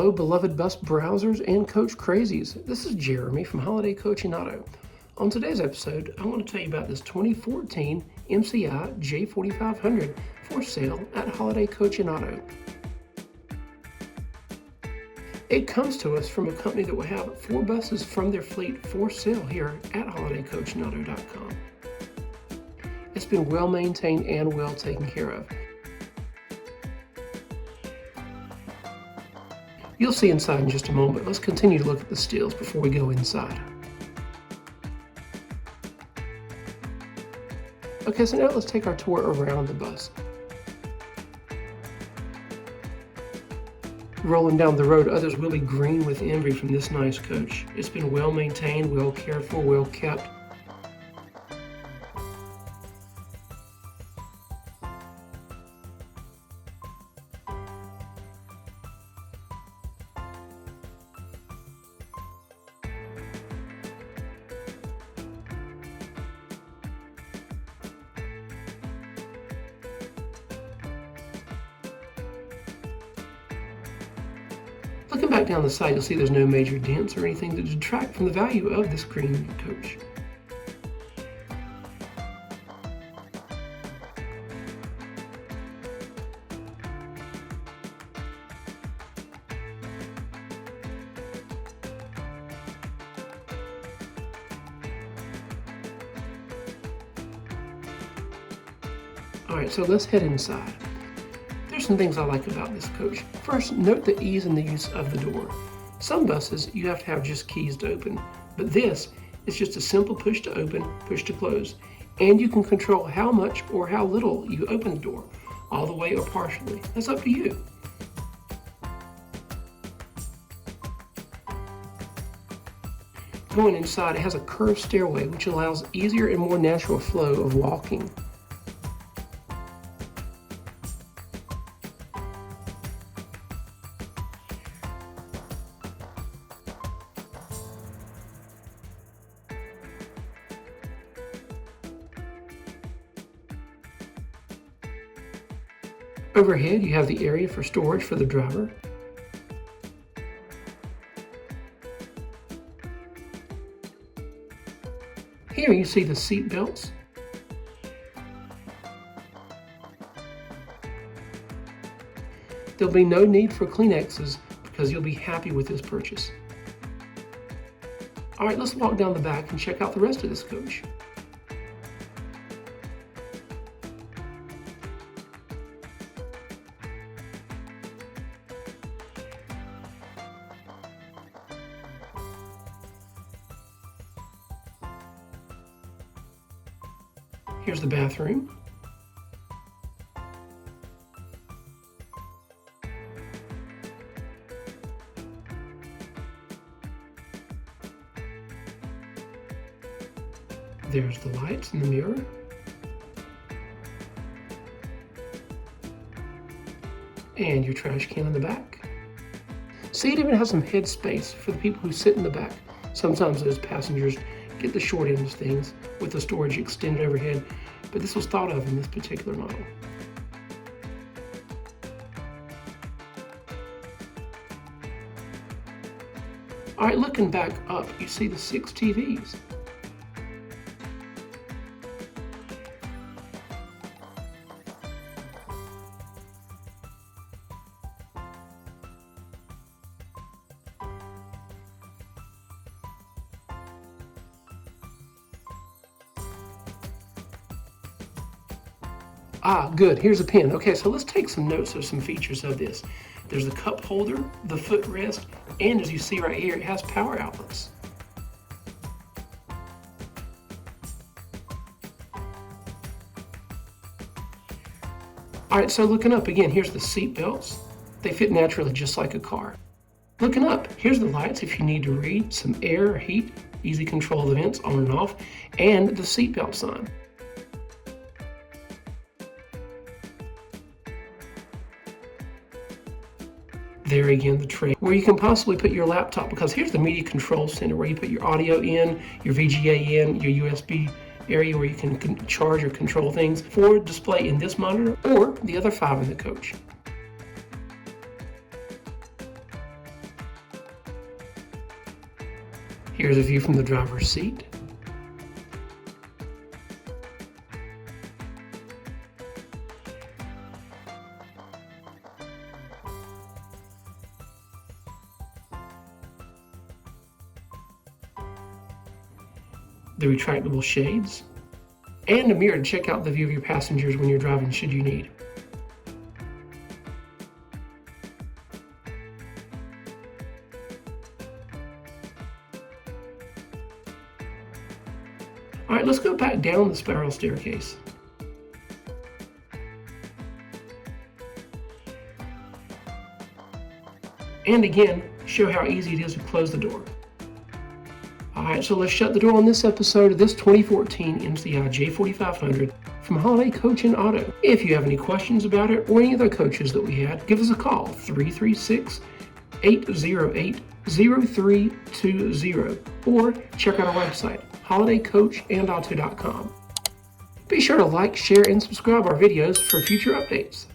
Hello, beloved bus browsers and coach crazies. This is Jeremy from Holiday Coach and Auto. On today's episode, I want to tell you about this 2014 MCI J4500 for sale at Holiday Coach and Auto. It comes to us from a company that will have 4 buses from their fleet for sale here at holidaycoachandauto.com. It's been well maintained and well taken care of. You'll see inside in just a moment. Let's continue to look at the stills before we go inside. Okay, so now let's take our tour around the bus. Rolling down the road, others will be green with envy from this nice coach. It's been well maintained, well cared for, well kept. Looking back down the side, you'll see there's no major dents or anything to detract from the value of this green coach. Alright, so let's head inside. There's some things I like about this coach. First, note the ease in the use of the door. Some buses you have to have just keys to open, but this is just a simple push to open, push to close, and you can control how much or how little you open the door, all the way or partially. That's up to you. Going inside, it has a curved stairway which allows easier and more natural flow of walking. Overhead, you have the area for storage for the driver. Here you see the seat belts. There'll be no need for Kleenexes because you'll be happy with this purchase. All right, let's walk down the back and check out the rest of this coach. Here's the bathroom. There's the lights in the mirror. And your trash can in the back. See, it even has some head space for the people who sit in the back. Sometimes those passengers get the short end of things with the storage extended overhead, but this was thought of in this particular model. All right, looking back up, you see the 6 TVs. Good, here's a pen. Okay, so let's take some notes of some features of this. There's the cup holder, the footrest, and as you see right here, it has power outlets. All right, so looking up again, here's the seat belts. They fit naturally just like a car. Looking up, here's the lights if you need to read, some air or heat, easy control of the vents on and off, and the seat belt sign. There again, the tray where you can possibly put your laptop, because here's the media control center where you put your audio in, your VGA in, your USB area where you can charge or control things for display in this monitor or the other 5 in the coach. Here's a view from the driver's seat. The retractable shades, and a mirror to check out the view of your passengers when you're driving should you need. All right, let's go back down the spiral staircase. And again, show how easy it is to close the door. Alright, so let's shut the door on this episode of this 2014 MCI J4500 from Holiday Coach and Auto. If you have any questions about it or any other coaches that we had, give us a call, 336-808-0320, or check out our website, holidaycoachandauto.com. Be sure to like, share, and subscribe our videos for future updates.